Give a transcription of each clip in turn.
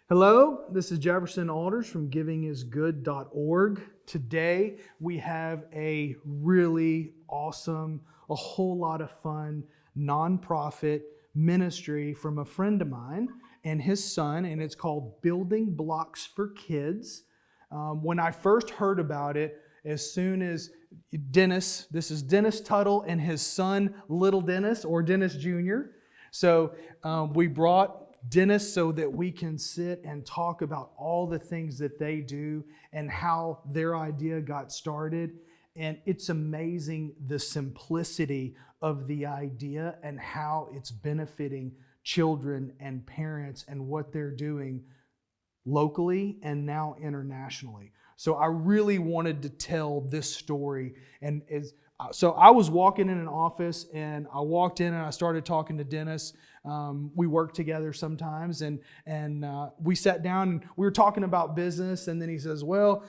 Hello, this is Jefferson Alders from givingisgood.org. Today we have a really awesome, a whole lot of fun nonprofit ministry from a friend of mine and his son, and it's called Building Blocks for Kids. When I first heard about it, as soon as this is Dennis Tuttle and his son, Little Dennis, or Dennis Jr. So we brought Dennis so that we can sit and talk about all the things that they do and how their idea got started. And it's amazing the simplicity of the idea and how it's benefiting children and parents and what they're doing locally and now internationally. So I really wanted to tell this story. So I was walking in an office and I walked in and I started talking to Dennis. We work together sometimes and we sat down and we were talking about business, and then he says, well,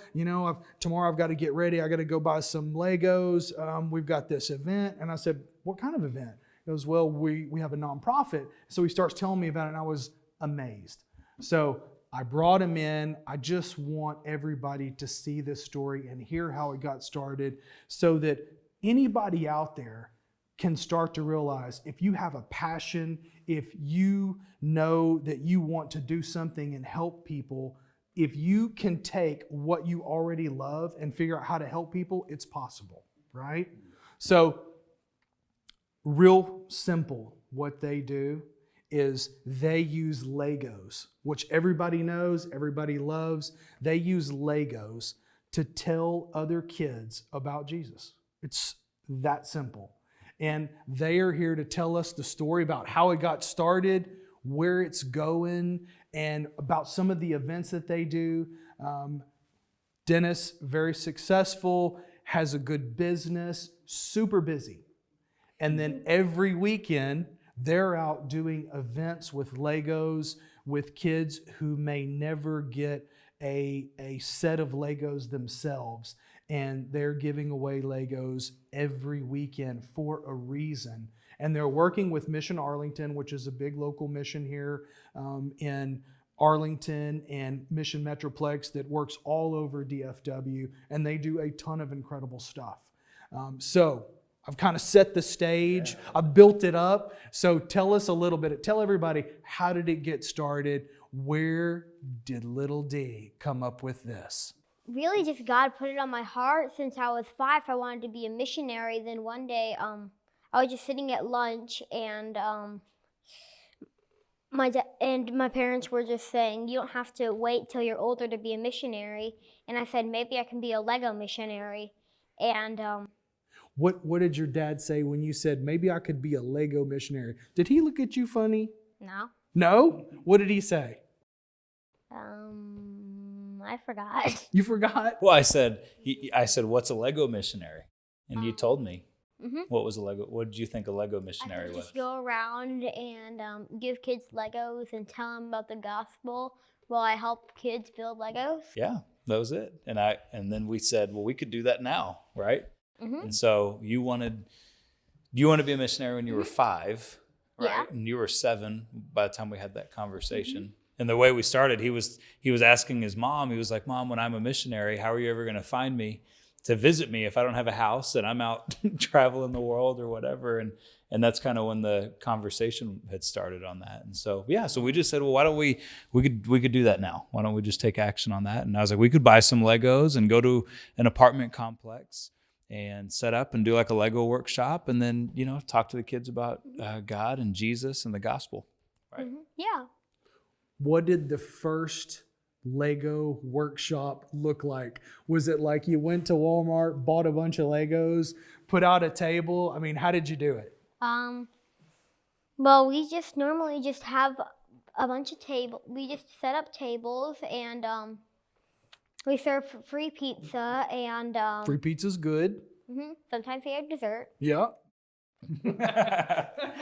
tomorrow I've got to get ready. I got to go buy some Legos. We've got this event. And I said, what kind of event? He goes, well, we have a nonprofit. So he starts telling me about it and I was amazed. So I brought him in. I just want everybody to see this story and hear how it got started so that anybody out there can start to realize if you have a passion, if you know that you want to do something and help people, if you can take what you already love and figure out how to help people, it's possible, right? So, real simple, what they do is they use Legos, which everybody knows, everybody loves. They use Legos to tell other kids about Jesus. It's that simple. And they are here to tell us the story about how it got started, where it's going, and about some of the events that they do. Dennis, very successful, has a good business, super busy. And then every weekend, they're out doing events with Legos, with kids who may never get a set of Legos themselves. And they're giving away Legos every weekend for a reason. And they're working with Mission Arlington, which is a big local mission here in Arlington and Mission Metroplex that works all over DFW. And they do a ton of incredible stuff. So I've kind of set the stage. I've built it up. So tell us a little bit. Tell everybody, how did it get started? Where did little D come up with this? Really just God put it on my heart. Since I was 5, I wanted to be a missionary. Then one day I was just sitting at lunch and my parents were just saying, you don't have to wait till you're older to be a missionary. And I said, maybe I can be a Lego missionary. And What did your dad say when you said, maybe I could be a Lego missionary? Did he look at you funny? No. No? What did he say? I forgot. You forgot? Well, I said, what's a Lego missionary? And you told me. Mm-hmm. What was a Lego? What did you think a Lego missionary I was? just go around and give kids Legos and tell them about the gospel while I help kids build Legos. Yeah, that was it. And then we said, well, we could do that now, right? Mm-hmm. And so you wanted to be a missionary when you were 5, right? Yeah. And you were 7 by the time we had that conversation. Mm-hmm. And the way we started, he was asking his mom. He was like, Mom, when I'm a missionary, how are you ever going to find me to visit me if I don't have a house and I'm out traveling the world or whatever? And that's kind of when the conversation had started on that. And so so we just said, well, why don't we could do that now? Why don't we just take action on that? And I was like, we could buy some Legos and go to an apartment complex and set up and do like a Lego workshop, and then talk to the kids about God and Jesus and the gospel. Right? Mm-hmm. Yeah. What did the first Lego workshop look like? Was it like you went to Walmart, bought a bunch of Legos, put out a table? I mean, how did you do it? Well, we just normally just have a bunch of tables. We just set up tables and we serve free pizza and Free pizza's good. Mm-hmm. Sometimes they have dessert. Yeah.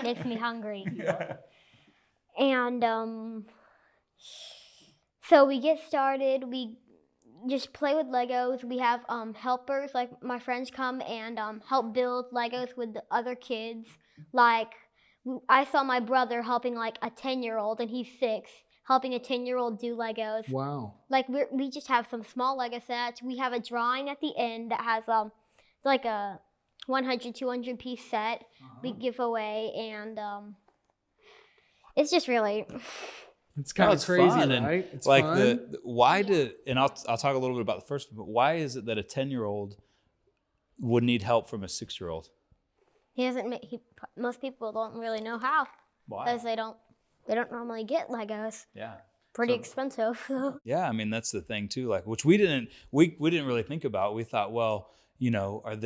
Makes me hungry. Yeah. And so we get started. We just play with Legos. We have helpers, like my friends come and help build Legos with the other kids. Like I saw my brother helping like a 10-year-old, and he's 6, helping a 10-year-old do Legos. Wow. Like we just have some small Lego sets. We have a drawing at the end that has like a 100, 200 piece set we give away, and it's just really. It's kind of it's crazy, fun. right? And It's like fun. why did, and I'll talk a little bit about the first one, but why is it that a 10-year-old would need help from a 6-year-old? Most people don't really know how, Why? because they don't normally get Legos. Yeah. Pretty So- expensive. Yeah, I mean that's the thing too. Like, which we didn't really think about. We thought, well, you know, are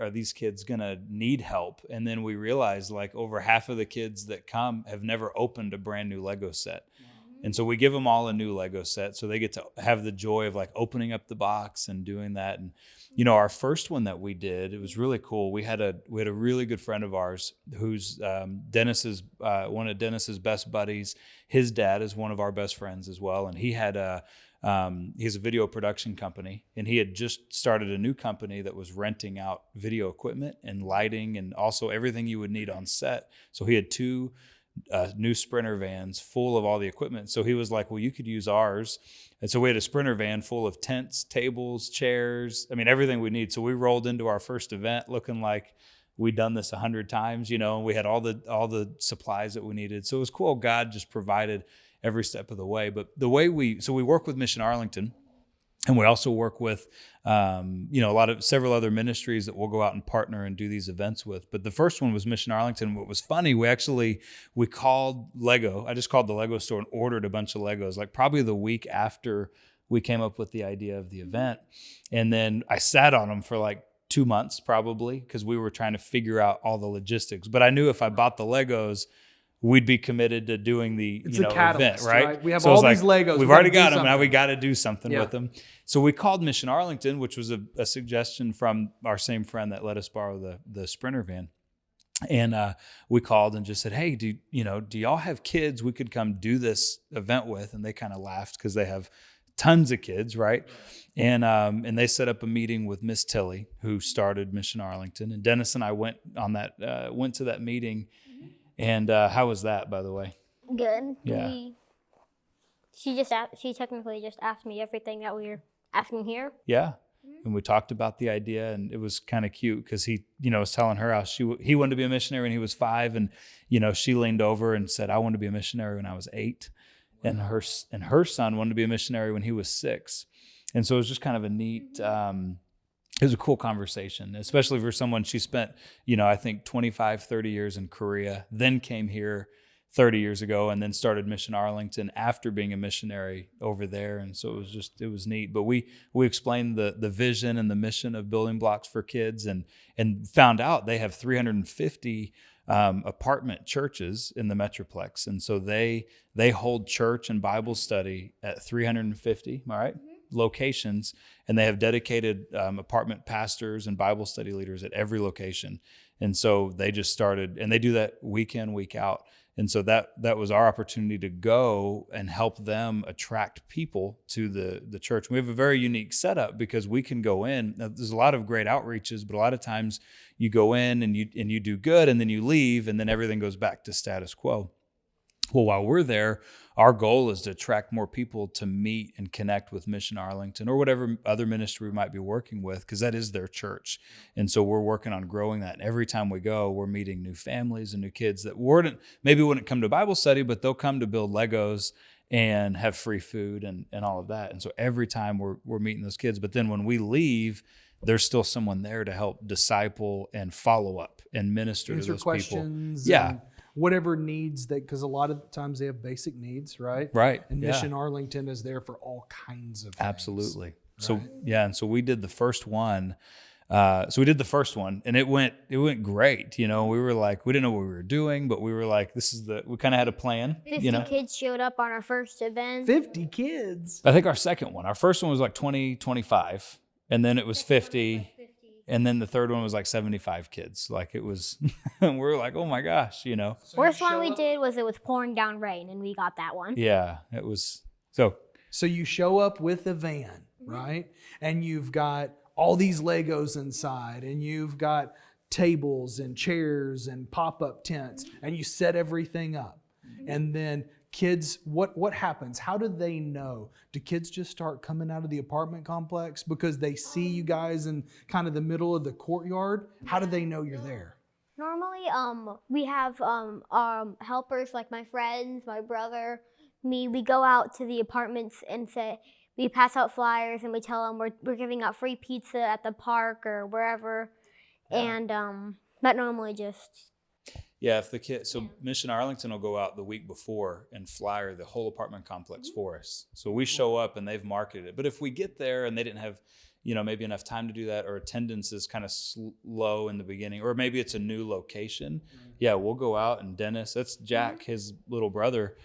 these kids gonna need help? And then we realized like over half of the kids that come have never opened a brand new Lego set. And so we give them all a new Lego set, so they get to have the joy of like opening up the box and doing that. And you know, our first one that we did, it was really cool. We had a really good friend of ours who's Dennis's one of Dennis's best buddies. His dad is one of our best friends as well, and he has a video production company, and he had just started a new company that was renting out video equipment and lighting and also everything you would need on set. So he had 2 new Sprinter vans full of all the equipment. So he was like, well, you could use ours. And so we had a Sprinter van full of tents, tables, chairs, I mean, everything we need. So we rolled into our first event looking like we'd done this 100 times, you know, and we had all the supplies that we needed. So it was cool. God just provided every step of the way. But the way we work with Mission Arlington, and we also work with, several other ministries that we'll go out and partner and do these events with. But the first one was Mission Arlington. What was funny, we called Lego. I just called the Lego store and ordered a bunch of Legos, like probably the week after we came up with the idea of the event. And then I sat on them for like 2 months probably, because we were trying to figure out all the logistics. But I knew if I bought the Legos, we'd be committed to doing the catalyst, event, right? right? We have So it was all these Legos. We've We already gotta got do them. Now we something. got to do something with them. So we called Mission Arlington, which was a suggestion from our same friend that let us borrow the Sprinter van. And we called and just said, hey, do y'all have kids we could come do this event with? And they kind of laughed because they have tons of kids, right? And they set up a meeting with Miss Tilly, who started Mission Arlington. And Dennis and I went to that meeting. And how was that, by the way? Good. Yeah. She technically just asked me everything that we were asking here. Yeah. And we talked about the idea, and it was kind of cute because he, was telling her how he wanted to be a missionary when he was 5, and she leaned over and said, "I wanted to be a missionary when I was 8," and her son wanted to be a missionary when he was 6, and so it was just kind of a neat. It was a cool conversation, especially for someone. She spent, I think 25, 30 years in Korea, then came here 30 years ago, and then started Mission Arlington after being a missionary over there. And so it was neat. But we explained the vision and the mission of Building Blocks for Kids, and found out they have 350 apartment churches in the Metroplex. And so they hold church and Bible study at 350, all right? Locations, and they have dedicated apartment pastors and Bible study leaders at every location. And so they just started, and they do that week in, week out. And so that was our opportunity to go and help them attract people to the church. We have a very unique setup because we can go in. Now, there's a lot of great outreaches, but a lot of times you go in and you do good, and then you leave, and then everything goes back to status quo. Well, while we're there, our goal is to attract more people to meet and connect with Mission Arlington or whatever other ministry we might be working with, because that is their church. And so we're working on growing that. And every time we go, we're meeting new families and new kids that maybe wouldn't come to Bible study, but they'll come to build Legos and have free food and all of that. And so every time we're meeting those kids. But then when we leave, there's still someone there to help disciple and follow up and minister to those questions. people. Yeah. And whatever needs because a lot of times they have basic needs, right? Right. And Mission Arlington is there for all kinds of things. Absolutely. Right? So and so we did the first one. And it went great. We were like, we didn't know what we were doing, but we were like, we kind of had a plan. 50 kids showed up on our first event. 50 kids. I think our second one, our first one was like 20, 25, and then it was 50. And then the third one was like 75 kids. Like it was, and we were like, oh my gosh, Worst one we did was it was pouring down rain, and we got that one. Yeah, it was. So you show up with a van, right? And you've got all these Legos inside, and you've got tables and chairs and pop-up tents, and you set everything up. And then kids, what happens? How do they know? Do kids just start coming out of the apartment complex because they see you guys in kind of the middle of the courtyard? How do they know you're there? Normally, we have helpers like my friends, my brother, me. We go out to the apartments and we pass out flyers and we tell them we're giving out free pizza at the park or wherever, and that normally just. Yeah, if the kid, so Mission Arlington will go out the week before and flyer the whole apartment complex for us. So we show up and they've marketed it. But if we get there and they didn't have, maybe enough time to do that, or attendance is kind of slow in the beginning, or maybe it's a new location, yeah, we'll go out. And Dennis, that's Jack, his little brother,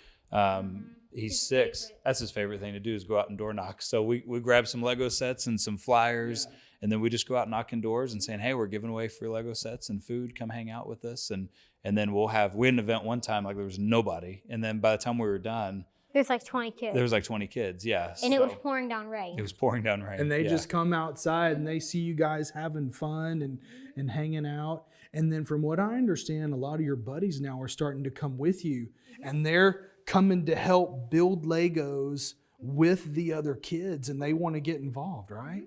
he's 6. That's his favorite thing to do, is go out and door knock. So we grab some Lego sets and some flyers, and then we just go out knocking doors and saying, hey, we're giving away free Lego sets and food. Come hang out with us. And then we had an event one time, like there was nobody. And then by the time we were done, there's like 20 kids. There was like 20 kids, yeah. And it was pouring down rain. It was pouring down rain. And they just come outside and they see you guys having fun and hanging out. And then from what I understand, a lot of your buddies now are starting to come with you. And they're coming to help build Legos with the other kids. And they want to get involved, right?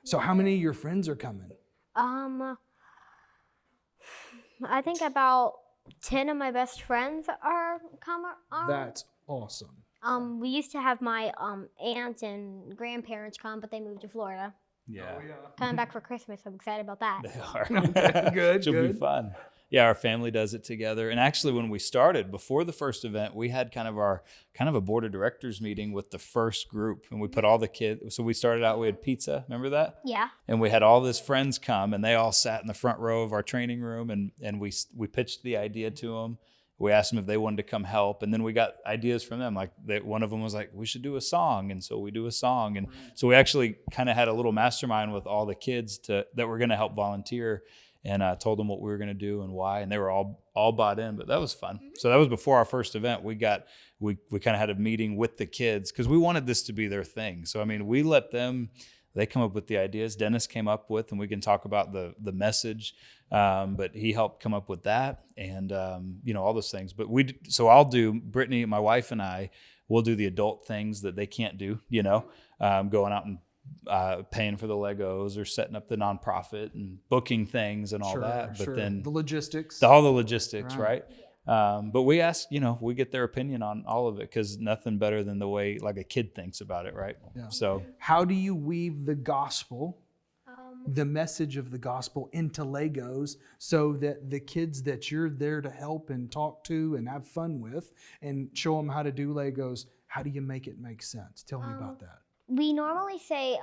So how many of your friends are coming? I think about 10 of my best friends are coming. That's awesome. We used to have my aunt and grandparents come, but they moved to Florida. Yeah. Coming back for Christmas. I'm excited about that. They are. Good, It'll good. be fun. Yeah, our family does it together. And actually, when we started, before the first event, we had kind of a board of directors meeting with the first group. And we put all the kids, so we started out, we had pizza. Remember that? Yeah. And we had all his friends come, and they all sat in the front row of our training room, and we pitched the idea to them. We asked them if they wanted to come help, and then we got ideas from them. Like one of them was like, we should do a song, and so we do a song. And so we actually kind of had a little mastermind with all the kids that were going to help volunteer, and told them what we were going to do and why, and they were all bought in. But that was fun. So that was before our first event. We kind of had a meeting with the kids because we wanted this to be their thing. So I mean, we let them. They come up with the ideas. Dennis came up with, and we can talk about the message. But he helped come up with that, and all those things. But so I'll do, Brittany, my wife, and I will do the adult things that they can't do. Going out and paying for the Legos or setting up the nonprofit and booking things and all that. But then the logistics, all the logistics, right? But we ask, we get their opinion on all of it, because nothing better than the way like a kid thinks about it, right? Yeah. So how do you weave the gospel, the message of the gospel, into Legos so that the kids that you're there to help and talk to and have fun with and show them how to do Legos, how do you make it make sense? Tell me about that. We normally say,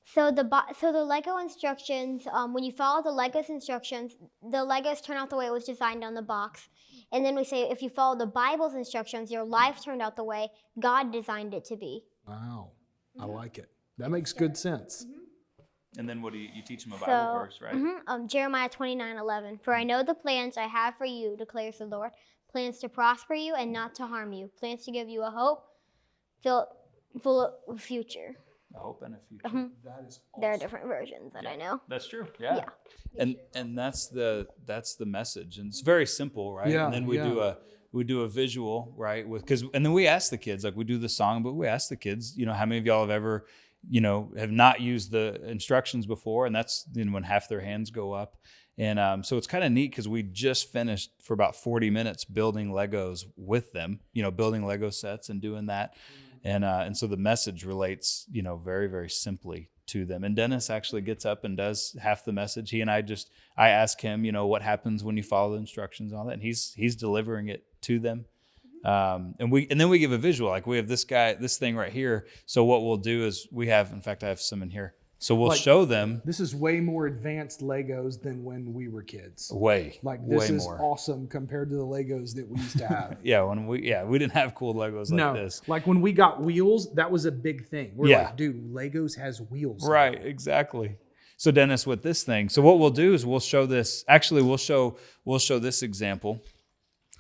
so the Lego instructions, when you follow the Legos instructions, the Legos turn out the way it was designed on the box. And then we say, if you follow the Bible's instructions, your life turned out the way God designed it to be. Wow, I like it. That makes good sense. And then what do you teach them a Bible verse, right? Jeremiah 29:11. For I know the plans I have for you, declares the Lord, plans to prosper you and not to harm you, plans to give you a hope full of future. A hope and a future. That is awesome. There are different versions that I know. That's true. Yeah. And that's the message, and it's very simple, right? Yeah, and then we do a visual, right? And then we ask the kids, like we do the song, but we ask the kids, how many of y'all have ever, have not used the instructions before? And that's when half their hands go up. And so it's kind of neat because we just finished for about 40 minutes building Legos with them, building Lego sets and doing that. And so the message relates, very, very simply to them. And Dennis actually gets up and does half the message. He and I ask him, what happens when you follow the instructions and all that. And he's delivering it to them. And then we give a visual, like we have this thing right here. So what we'll do is in fact, I have some in here. So we'll show them. This is way more advanced Legos than when we were kids. Way This is more awesome compared to the Legos that we used to have. we didn't have cool Legos like this. Like when we got wheels, that was a big thing. We're like, dude, Legos has wheels. Right, exactly. So Dennis, with this thing, so what we'll do is we'll show this. Actually, we'll show this example.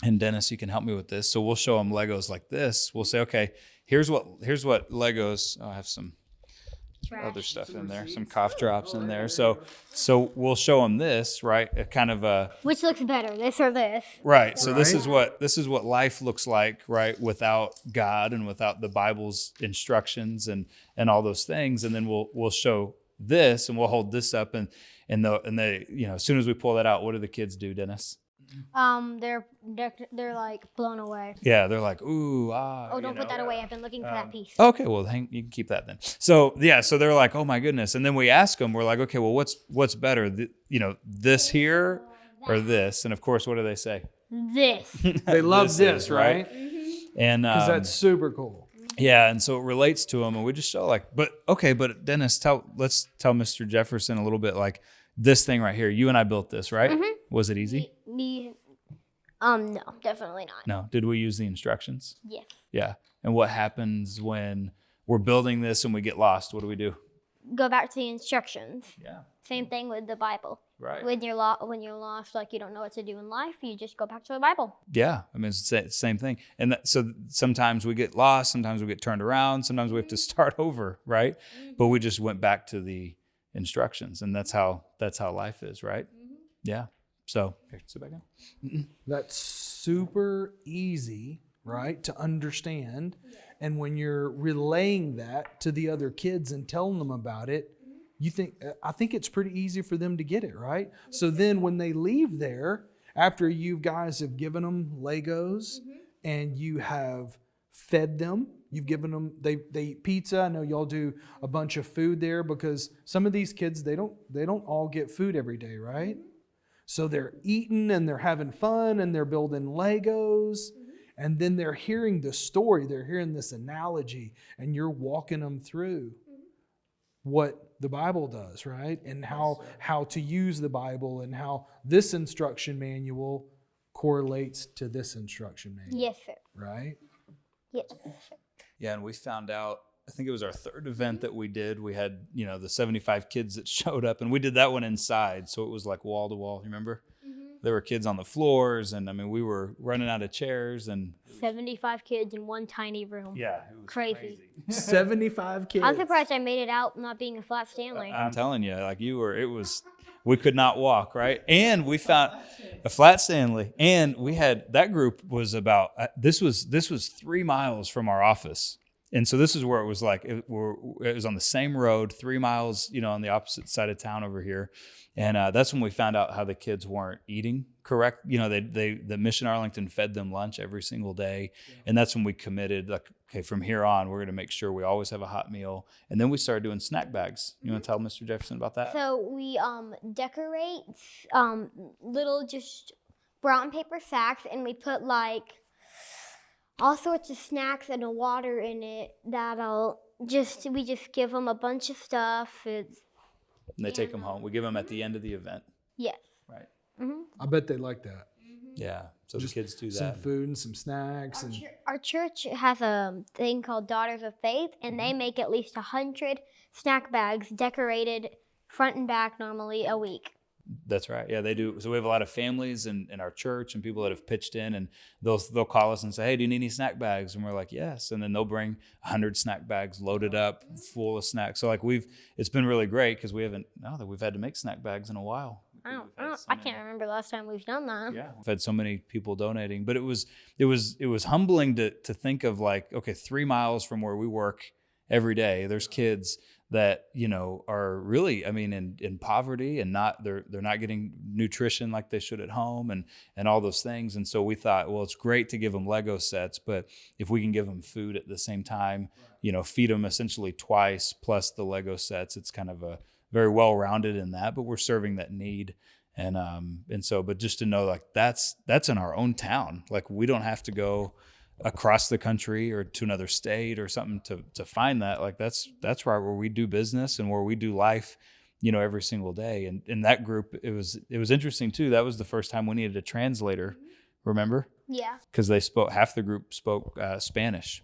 And Dennis, you can help me with this. So we'll show them Legos like this. We'll say, okay, here's what Legos. Oh, I have some. other stuff in there, some cough drops in there. So we'll show them this, right? A kind of a Which looks better, this or this? right. So this Right. is what life looks like, right? Without God and without the Bible's instructions and all those things. And then we'll show this, and we'll hold this up, and they as soon as we pull that out, what do the kids do, Dennis? They're like blown away. Yeah, they're like, ooh, ah. Oh, don't put that away. I've been looking for that piece. Okay, well, you can keep that then. So so they're like, oh my goodness. And then we ask them, we're like, okay, well, what's better, this here or this? And of course, what do they say? This. They love this, is, right? And Because that's super cool. yeah, and so it relates to them, and we just show but Dennis, let's tell Mr. Jefferson a little bit, like this thing right here. You and I built this, right? Mm-hmm. Was it easy? No, definitely not. No. Did we use the instructions? Yes. Yeah. And what happens when we're building this and we get lost? What do we do? Go back to the instructions. Yeah. Same thing with the Bible. Right. When you're lost, like you don't know what to do in life, you just go back to the Bible. Yeah, I mean, it's the same thing. And so sometimes we get lost, sometimes we get turned around, sometimes we have to start over, right? But we just went back to the instructions, and that's how life is, right? Yeah. So here, sit back down. That's super easy, right, to understand. And when you're relaying that to the other kids and telling them about it, I think it's pretty easy for them to get it, right? So then when they leave there, after you guys have given them Legos and you have fed them, you've given them, they eat pizza. I know y'all do a bunch of food there, because some of these kids, they don't all get food every day, right? So they're eating and they're having fun and they're building Legos, and then they're hearing the story, they're hearing this analogy, and you're walking them through what the Bible does, right? And how to use the Bible, and how this instruction manual correlates to this instruction manual. Yes, sir. Right? Yes. Yeah, and we found out, I think it was our third event that we did. We had, the 75 kids that showed up, and we did that one inside. So it was like wall to wall. You remember? There were kids on the floors, and I mean, we were running out of chairs, and 75 kids in one tiny room. yeah, it was Crazy. 75 kids. I'm surprised I made it out not being a flat Stanley. I'm telling you, like we could not walk, right? And we found a flat Stanley, and we had, that group was about, this was 3 miles from our office. And so this is where it was like, it was on the same road, 3 miles, on the opposite side of town over here. And that's when we found out how the kids weren't eating correct. The Mission Arlington fed them lunch every single day. Yeah. And that's when we committed, like, okay, from here on, we're going to make sure we always have a hot meal. And then we started doing snack bags. You want to tell Mr. Jefferson about that? So we decorate little just brown paper sacks, and we put like all sorts of snacks and a water in it we just give them a bunch of stuff. And they take them home. We give them at the end of the event. Yes. Right. Mm-hmm. I bet they like that. Yeah. So just the kids do that. Some food and some snacks. Our church has a thing called Daughters of Faith, and they make at least 100 snack bags decorated front and back normally a week. That's right. Yeah, they do. So we have a lot of families in our church and people that have pitched in, and they'll call us and say, hey, do you need any snack bags? And we're like, yes. And then they'll bring 100 snack bags loaded up full of snacks. So like it's been really great, because we've had to make snack bags in a while. I can't remember the last time we've done that. Yeah, we've had so many people donating, but it was humbling to think of, like, okay, 3 miles from where we work every day, there's kids that are really, I mean, in poverty, and they're not getting nutrition like they should at home, and all those things. And so we thought, well, it's great to give them Lego sets, but if we can give them food at the same time, feed them essentially twice plus the Lego sets, it's kind of a very well-rounded in that, but we're serving that need. And so, but just to know, like, that's in our own town. Like, we don't have to go across the country or to another state or something to find that. Like, that's right where we do business and where we do life, every single day. And in that group, it was interesting too. That was the first time we needed a translator. Remember? Yeah. Because half the group spoke Spanish.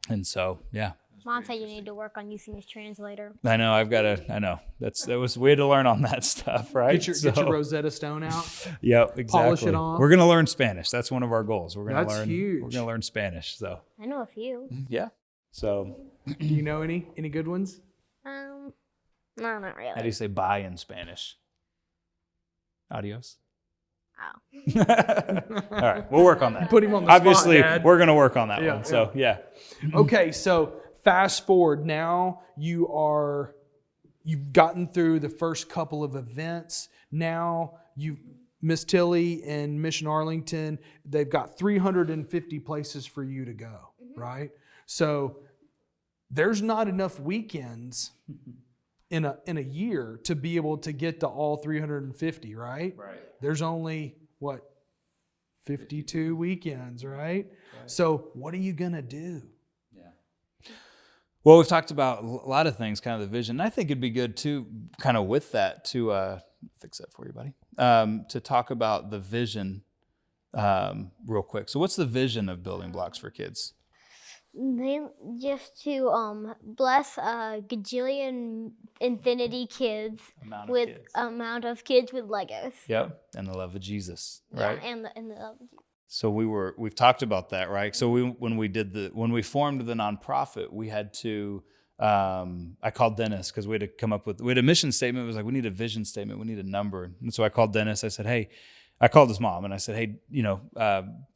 And so, yeah. Mom said you need to work on using this translator. I know. We had to learn on that stuff, right? Get your Rosetta Stone out. Yep, exactly. Polish it off. We're going to learn Spanish. That's one of our goals. That's huge. We're going to learn Spanish. So I know a few. yeah. So do you know any good ones? No, not really. How do you say bye in Spanish? Adios. Oh. All right, we'll work on that. Put him on the Obviously, spot, Dad. we're going to work on that Yeah, one. So, yeah. Okay, so fast forward. Now you've gotten through the first couple of events. Now Miss Tilly and Mission Arlington, they've got 350 places for you to go, right? So there's not enough weekends in a year to be able to get to all 350, right? Right. There's only 52 weekends, right? So what are you going to do? Well, we've talked about a lot of things, kind of the vision. And I think it'd be good too, kind of with that, to fix that for you, buddy, to talk about the vision real quick. So what's the vision of Building Blocks for Kids? Just to bless a gajillion infinity kids amount of kids with Legos. Yep, and the love of Jesus, right? Yeah, and the love of Jesus. So we've talked about that, right? So when we formed the nonprofit, we had to. I called Dennis because we had a mission statement. It was like, we need a vision statement, we need a number, and so I called Dennis. I said, hey. I called his mom and I said, hey,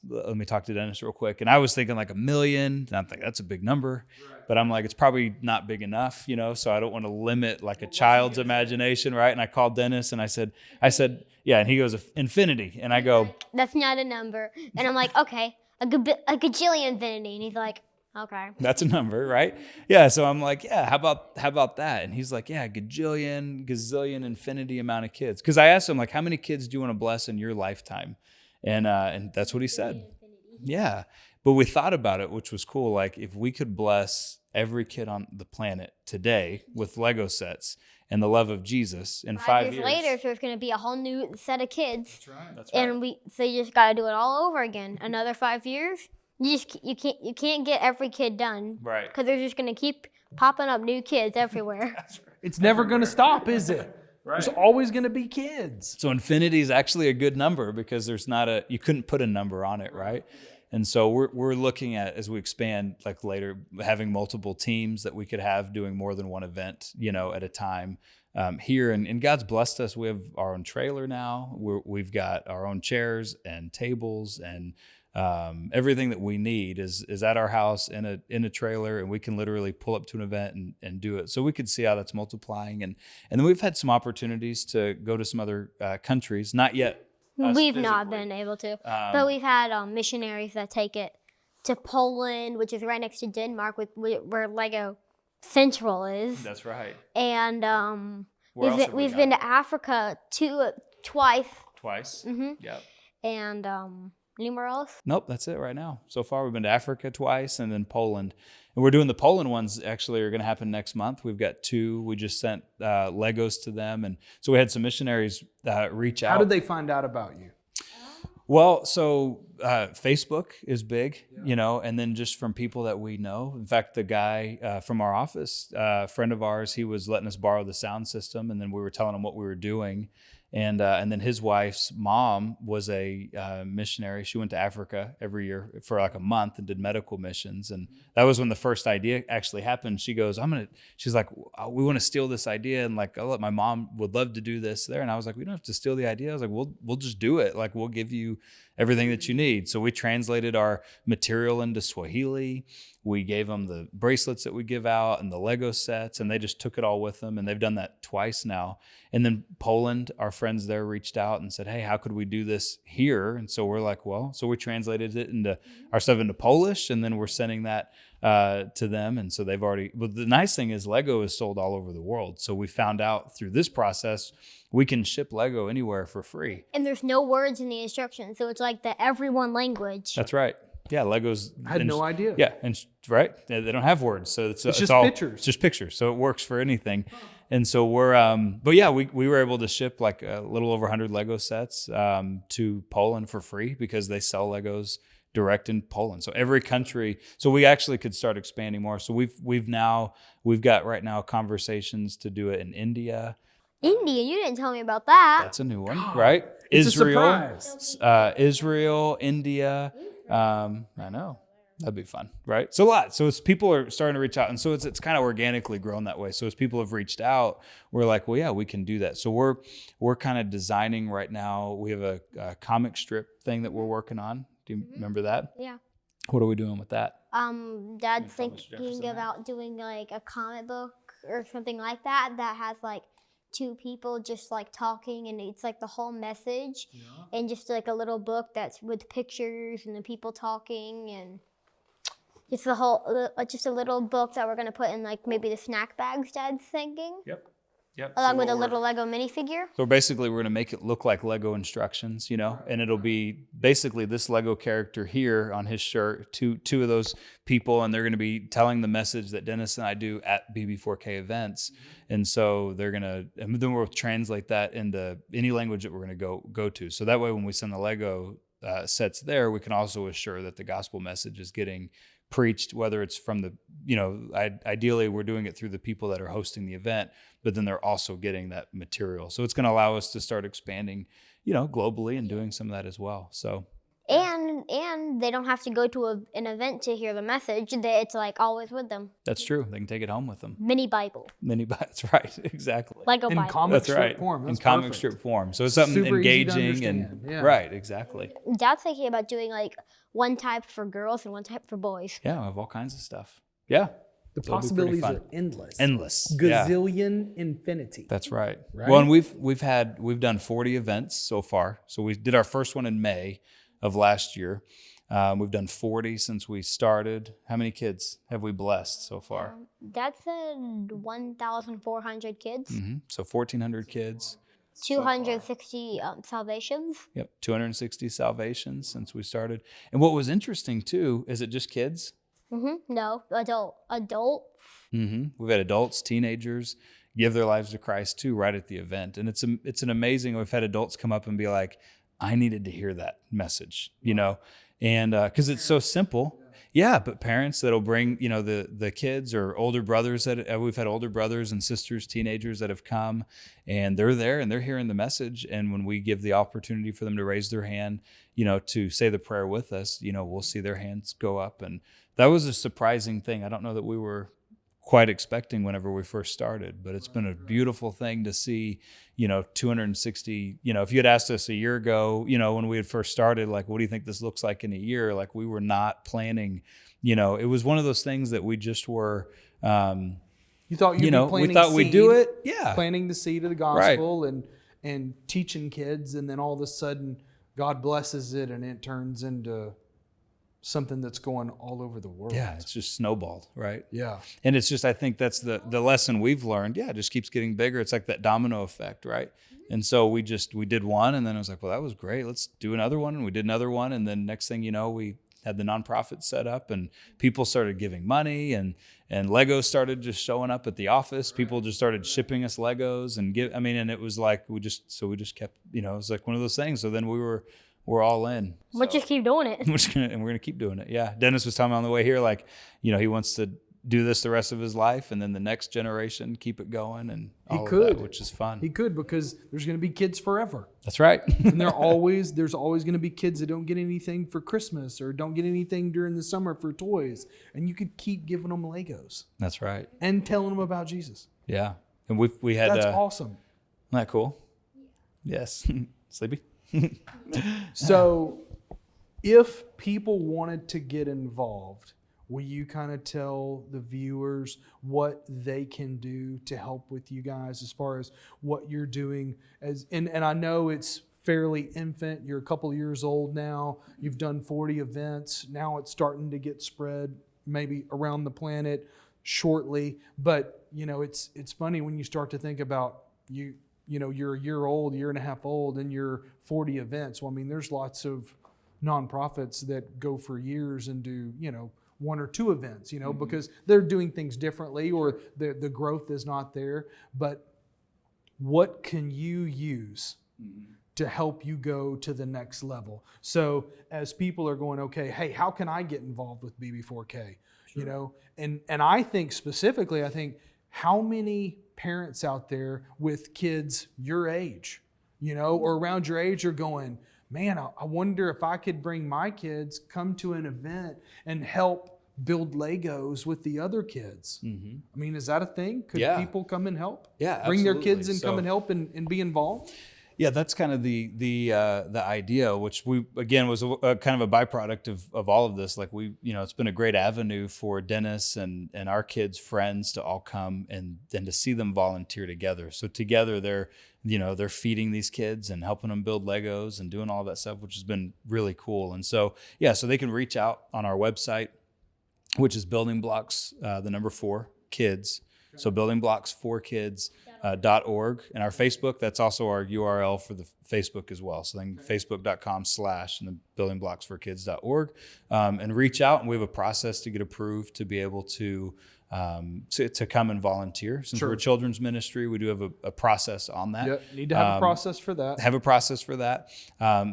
let me talk to Dennis real quick. And I was thinking like $1 million. And I'm thinking that's a big number, but I'm like, it's probably not big enough, so I don't want to limit like a child's imagination, right? And I called Dennis and I said, yeah. And he goes, infinity. And I go, that's not a number. And I'm like, okay, a gajillion infinity. And he's like, okay. That's a number, right? Yeah. So I'm like, yeah, how about that? And he's like, yeah, gazillion, infinity amount of kids. Because I asked him, like, how many kids do you want to bless in your lifetime? And that's what he said. Yeah. But we thought about it, which was cool. Like, if we could bless every kid on the planet today with Lego sets and the love of Jesus in 5 years later, so it's going to be a whole new set of kids. That's right. That's right. And so you just got to do it all over again. Another 5 years. You can't get every kid done, right? Because they're just gonna keep popping up new kids everywhere. That's right. It's never gonna stop, is it? Right. There's always gonna be kids. So infinity is actually a good number because you couldn't put a number on it, right? And so we're looking at, as we expand, like later, having multiple teams that we could have doing more than one event, at a time. Here, and God's blessed us. We have our own trailer now. We've got our own chairs and tables and. Everything that we need is at our house in a trailer, and we can literally pull up to an event and do it. So we could see how that's multiplying, and then we've had some opportunities to go to some other countries. Not yet. We've not been able to, but we've had missionaries that take it to Poland, which is right next to Denmark, where Lego Central is. That's right. And we've been to Africa twice. Twice. Mm-hmm. Yep. And anywhere else? Nope, that's it right now. So far, we've been to Africa twice and then Poland. And we're doing the Poland ones, actually, are going to happen next month. We've got 2. We just sent Legos to them. And so we had some missionaries reach out. How did they find out about you? Well, so Facebook is big, and then just from people that we know. In fact, the guy from our office, a friend of ours, he was letting us borrow the sound system, and then we were telling him what we were doing. And then his wife's mom was a missionary. She went to Africa every year for like a month and did medical missions. And that was when the first idea actually happened. She goes, she's like, we want to steal this idea. And like, my mom would love to do this there. And I was like, we don't have to steal the idea. I was like, we'll just do it. Like, we'll give you everything that you need. So we translated our material into Swahili. We gave them the bracelets that we give out and the Lego sets, and they just took it all with them. And they've done that twice now. And then Poland, our friends there reached out and said, hey, how could we do this here? And so we're like, so we translated it into our stuff into Polish, and then we're sending that to them. And so they've already, but the nice thing is Lego is sold all over the world. So we found out through this process, we can ship Lego anywhere for free. And there's no words in the instructions. So it's like the everyone language. That's right. Yeah, Lego's. I had no idea. Yeah, and right, they don't have words, so it's just all pictures. It's just pictures, so it works for anything. And so we're, but yeah, we were able to ship like a little over 100 Lego sets to Poland for free because they sell Legos direct in Poland. So every country, so we actually could start expanding more. So we've got right now conversations to do it in India. India, you didn't tell me about that. That's a new one, right? It's Israel, a surprise. Israel, India. I know. That'd be fun, right? So a lot. So as people are starting to reach out, and so it's kind of organically grown that way. So as people have reached out, we're like, well, yeah, we can do that. So we're kind of designing right now. We have a comic strip thing that we're working on. Do you remember that? Yeah. What are we doing with that? Dad's Thomas Jefferson thinking there? about doing like a comic book or something like that has like two people just like talking, and it's like the whole message, and just like a little book that's with pictures and the people talking, and just the whole, just a little book that we're gonna put in like maybe the snack bags Dad's thinking, Yep. along with a little Lego minifigure. So basically, we're going to make it look like Lego instructions, and it'll be basically this Lego character here on his shirt, two of those people, and they're going to be telling the message that Dennis and I do at BB4K events. And so and then we'll translate that into any language that we're going to go to. So that way, when we send the Lego sets there, we can also assure that the gospel message is getting preached, whether it's from the, ideally we're doing it through the people that are hosting the event, but then they're also getting that material. So it's going to allow us to start expanding, globally and doing some of that as well. So. And they don't have to go to an event to hear the message. It's like always with them. That's true. They can take it home with them. Mini Bible. That's right. Exactly. Lego In Bible. comic That's strip right. form. That's in comic perfect. strip form. So it's something Super easy to engaging and understand. Yeah. right. Exactly. Dad's thinking about doing like one type for girls and one type for boys. Yeah. I have all kinds of stuff. Yeah. The So it'll be pretty possibilities fun. are endless. Endless. Yeah. Gazillion infinity. That's right. Right? Well, and we've done 40 events so far. So we did our first one in May of last year. We've done 40 since we started. How many kids have we blessed so far? Dad said 1,400 kids, So 1,400 kids. 260 salvations. Yep, 260 salvations since we started. And what was interesting too, is it just kids? No, adults. We've had adults, teenagers give their lives to Christ too, right at the event. And it's an amazing. We've had adults come up and be like, "I needed to hear that message," and because it's so simple. Yeah, but parents that'll bring, the kids or older brothers that we've had older brothers and sisters, teenagers that have come, and they're there and they're hearing the message. And when we give the opportunity for them to raise their hand, to say the prayer with us, we'll see their hands go up. And that was a surprising thing. I don't know that we were quite expecting whenever we first started, but it's been a beautiful thing to see, 260, if you had asked us a year ago, when we had first started, like, what do you think this looks like in a year? Like, we were not planning, it was one of those things that we just were, You thought you'd be planting we thought we'd do it. Yeah. planting the seed of the gospel and teaching kids, and then all of a sudden God blesses it and it turns into something that's going all over the world. Yeah, it's just snowballed, right? Yeah. And it's just, I think that's the lesson we've learned. Yeah, it just keeps getting bigger. It's like that domino effect, right? And so we did one, and then I was like, well, that was great. Let's do another one. And we did another one. And then next thing you know, we had the nonprofit set up, and people started giving money, and Legos started just showing up at the office. People just started shipping us Legos and and it was like, we just kept, it was like one of those things. So then we're all in. We'll just keep doing it. We're gonna keep doing it. Yeah. Dennis was telling me on the way here, like, he wants to do this the rest of his life, and then the next generation keep it going, and all of that, which is fun. He could, because there's going to be kids forever. That's right. And there's always going to be kids that don't get anything for Christmas or don't get anything during the summer for toys. And you could keep giving them Legos That's right. and telling them about Jesus. Yeah. And we had That's awesome. Isn't that cool? Yes. Sleepy? So if people wanted to get involved, will you kind of tell the viewers what they can do to help with you guys as far as what you're doing? And I know it's fairly infant. You're a couple of years old now. You've done 40 events. Now it's starting to get spread maybe around the planet shortly. But, it's funny when you start to think about you're a year old, year and a half old, and you're 40 events. Well, there's lots of nonprofits that go for years and do, one or two events, because they're doing things differently, or the growth is not there. But what can you use to help you go to the next level? So as people are going, okay, hey, how can I get involved with BB4K? Sure. And I think specifically, how many parents out there with kids your age, or around your age are going, man, I wonder if I could bring my kids, come to an event and help build Legos with the other kids. I mean, is that a thing? Could people come and help? Yeah, bring their absolutely. kids and come and help and be involved? Yeah, that's kind of the idea, which we again was a kind of a byproduct of all of this. Like it's been a great avenue for Dennis and our kids' friends to all come and to see them volunteer together. So together they're feeding these kids and helping them build Legos and doing all that stuff, which has been really cool. And so so they can reach out on our website, which is Building Blocks, the number 4 kids. So buildingblocks4kids.org. And our Facebook, that's also our URL for the Facebook as well. So then facebook.com/ and then buildingblocks4kids.org, and reach out. And we have a process to get approved to be able to come and volunteer. Since we're a children's ministry, we do have a process on that. Yep, need to have a process for that.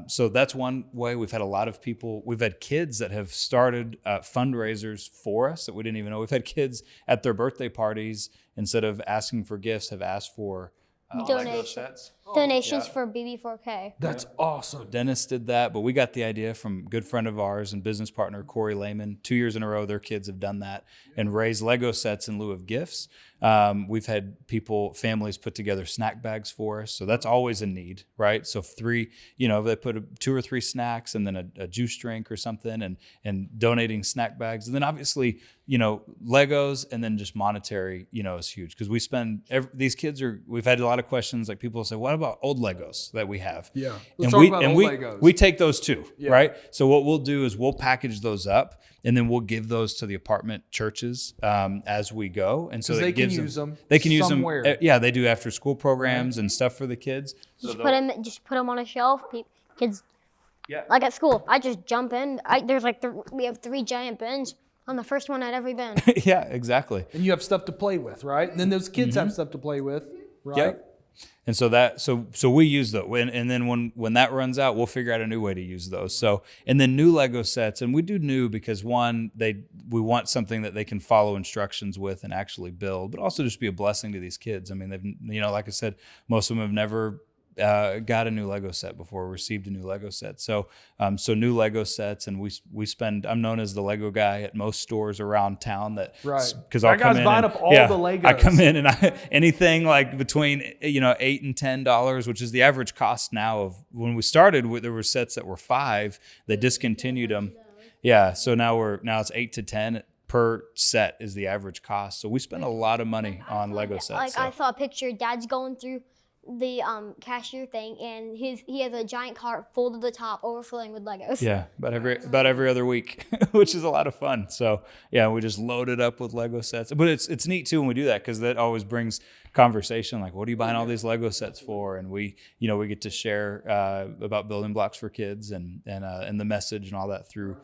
So that's one way. We've had a lot of people. We've had kids that have started fundraisers for us that we didn't even know. We've had kids at their birthday parties, instead of asking for gifts, have asked for Lego sets. Donations for BB4K. That's awesome. So Dennis did that, but we got the idea from a good friend of ours and business partner, Corey Lehman. 2 years in a row, their kids have done that and raised Lego sets in lieu of gifts. We've had families put together snack bags for us. So that's always a need, right? So if they put 2 or 3 snacks and then a juice drink or something and donating snack bags. And then obviously, Legos and then just monetary, is huge because we've had a lot of questions. Like people say, what about old Legos that we have? Yeah. Let's talk about old Legos. We take those too, right? So what we'll do is we'll package those up and then we'll give those to the apartment churches as we go. And so they can use them. They can use somewhere. them. Yeah, they do after school programs and stuff for the kids. Just put them on a shelf. Kids. Yeah. Like at school, I just jump in. We have 3 giant bins. On the first one at every bin. Yeah, exactly. And you have stuff to play with, right? And then those kids have stuff to play with, right? Yep. And so so we use those, and then when that runs out, we'll figure out a new way to use those. So and then new Lego sets, and we do new because one, we want something that they can follow instructions with and actually build, but also just be a blessing to these kids. I mean, they've like I said, most of them have never got a new Lego set before, received a new Lego set. So new Lego sets, and we spend. I'm known as the Lego guy at most stores around town. Because I'll come in buying up all the Legos. I come in and anything like between $8 and $10, which is the average cost now. Of when we started, there were sets that were $5. They discontinued them. Yeah, so now it's $8 to $10 per set is the average cost. So we spend a lot of money on Lego sets. I saw a picture. Dad's going through the cashier thing, and he has a giant cart full to the top, overflowing with Legos. Yeah, about every other week, which is a lot of fun. So yeah, we just load it up with Lego sets. But it's neat too when we do that because that always brings conversation. Like, what are you buying all these Lego sets for? And we get to share about building blocks for kids and the message and all that through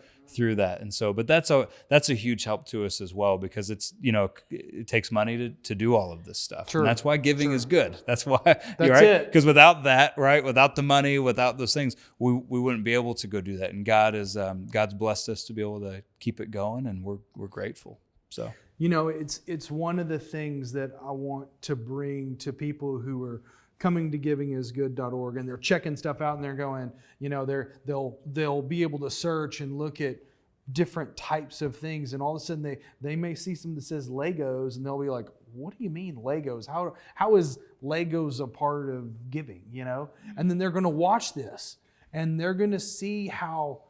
that. And so, but that's a huge help to us as well because it's it takes money to do all of this stuff. Sure. And that's why giving is good. That's why it. Because without that, right, without the money, without those things, we wouldn't be able to go do that. And God's blessed us to be able to keep it going, and we're grateful. So it's one of the things that I want to bring to people who are coming to givingisgood.org, and they're checking stuff out and they're going, they'll be able to search and look at different types of things, and all of a sudden they may see something that says Legos and they'll be like, what do you mean Legos? How is Legos a part of giving? And then they're going to watch this and they're going to see how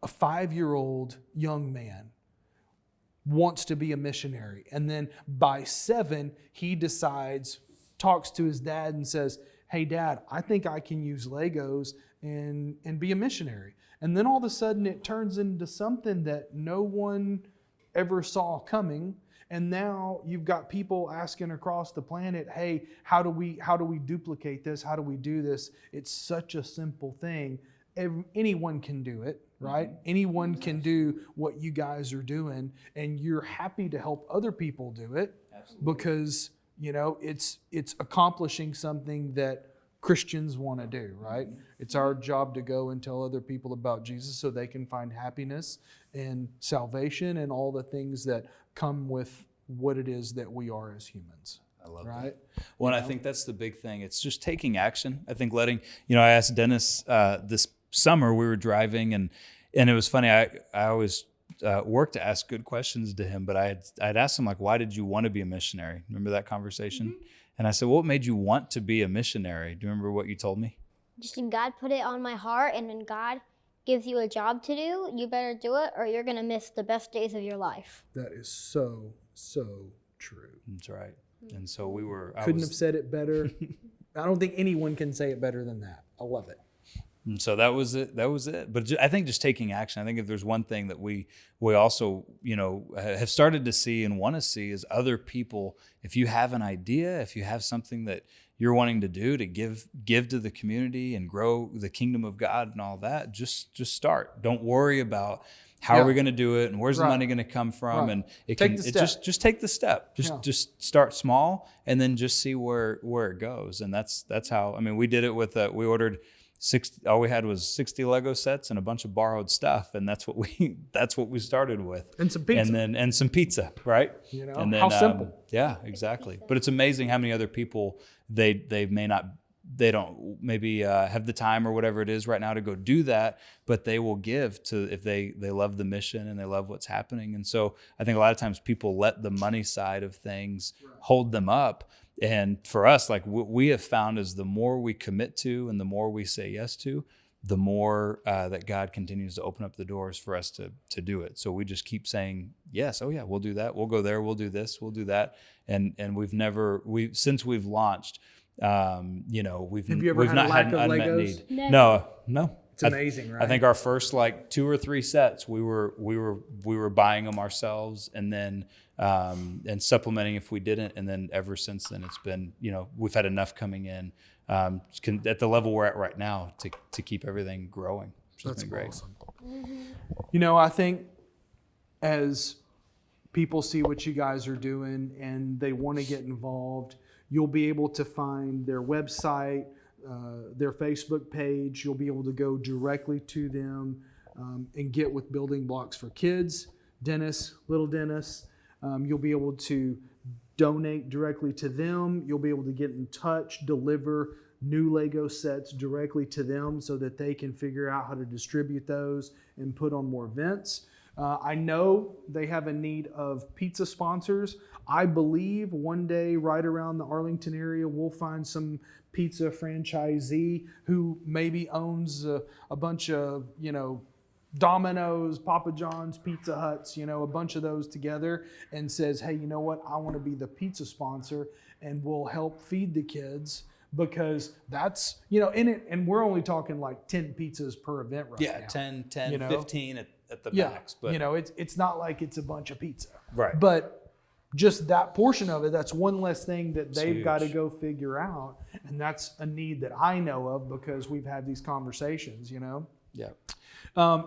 a 5-year-old young man wants to be a missionary, and then by 7 he talks to his dad and says, hey Dad, I think I can use Legos and be a missionary. And then all of a sudden it turns into something that no one ever saw coming. And now you've got people asking across the planet, hey, how do we duplicate this? How do we do this? It's such a simple thing. Anyone can do it, right? Anyone can do what you guys are doing, and you're happy to help other people do it. Absolutely. Because it's accomplishing something that Christians want to do, right? It's our job to go and tell other people about Jesus so they can find happiness and salvation and all the things that come with what it is that we are as humans. I love right? that. Well, and I think that's the big thing. It's just taking action. I think letting, I asked Dennis this summer, we were driving and it was funny. I always work to ask good questions to him, but I'd asked him, like, why did you want to be a missionary? Remember that conversation? Mm-hmm. And I said, what made you want to be a missionary? Do you remember what you told me? Just God put it on my heart, and when God gives you a job to do, you better do it or you're going to miss the best days of your life. That is so, so true. That's right. And so we were... Couldn't have said it better. I don't think anyone can say it better than that. I love it. And so that was it. But I think just taking action. I think if there's one thing that we also, have started to see and want to see is other people. If you have an idea, if you have something that you're wanting to do to give to the community and grow the kingdom of God and all that, just start. Don't worry about how are we going to do it and where's the money going to come from, and just take the step. Just start small and then just see where it goes. And that's how. I mean, we did it with we ordered 60. All we had was 60 Lego sets and a bunch of borrowed stuff, and that's what we started with. And some pizza. And some pizza, right? And then, how simple. Yeah, exactly. But it's amazing how many other people they don't maybe have the time or whatever it is right now to go do that, but they will give to if they love the mission and they love what's happening. And so I think a lot of times people let the money side of things hold them up. And for us, like we have found is the more we commit to and the more we say yes to, the more that God continues to open up the doors for us to do it. So we just keep saying yes. Oh yeah, we'll do that. We'll go there. We'll do this. We'll do that. And since we've launched, we've not had an unmet need. No. It's amazing, right? I think our first 2 or 3 sets, we were buying them ourselves and then and supplementing if we didn't. And then ever since then, it's been, we've had enough coming in at the level we're at right now to keep everything growing. That's been great. Awesome. I think as people see what you guys are doing and they want to get involved, you'll be able to find their website, their Facebook page. You'll be able to go directly to them and get with Building Blocks for Kids, Little Dennis. You'll be able to donate directly to them. You'll be able to get in touch, deliver new Lego sets directly to them so that they can figure out how to distribute those and put on more events. I know they have a need of pizza sponsors. I believe one day right around the Arlington area, we'll find some pizza franchisee who maybe owns a bunch of, Domino's, Papa John's, Pizza Huts, a bunch of those together and says, hey, you know what? I want to be the pizza sponsor and we'll help feed the kids because that's, in it. And we're only talking 10 pizzas per event right now. Yeah, 10, 15 at the max. But it's not like it's a bunch of pizza. Right. But just that portion of it, that's one less thing that they've huge. Got to go figure out. And that's a need that I know of because we've had these conversations, Yeah.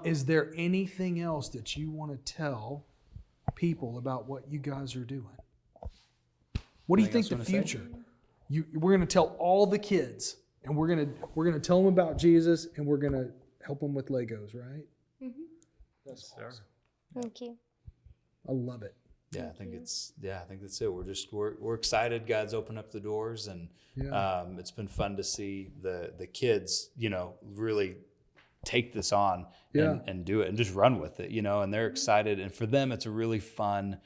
Is there anything else that you want to tell people about what you guys are doing? What do you think the future? We're going to tell all the kids, and we're going to tell them about Jesus, and we're going to help them with Legos, right? Mm-hmm. That's awesome. Thank you. I love it. Yeah, I think that's it. We're excited. God's opened up the doors, and it's been fun to see the kids, really take this on and do it and just run with it, and they're excited. And for them, it's a really fun,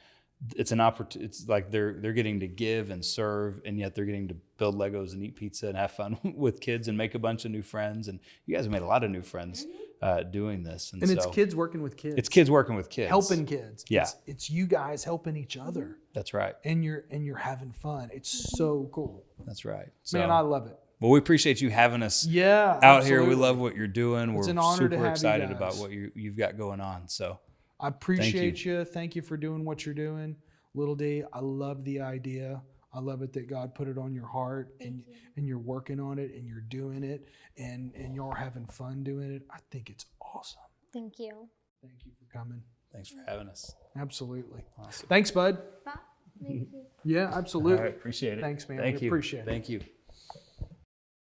it's an opportunity. It's like they're getting to give and serve, and yet they're getting to build Legos and eat pizza and have fun with kids and make a bunch of new friends. And you guys have made a lot of new friends doing this. And it's kids working with kids. It's kids working with kids. Helping kids. Yeah. It's you guys helping each other. That's right. And you're having fun. It's so cool. That's right. Man, I love it. Well, we appreciate you having us out absolutely. here. We love what you're doing. It's We're an honor super to have excited you about guys. what you've got going on. So I appreciate you. Thank you for doing what you're doing. Little D, I love the idea. I love it that God put it on your heart and you're working on it and you're doing it and you're having fun doing it. I think it's awesome. Thank you. Thank you for coming. Thanks for having us. Absolutely. Awesome. Thanks, bud. Bye. Thank you. Yeah, absolutely. All right, appreciate it. Thanks, man. Thank We you. appreciate it. Thank you.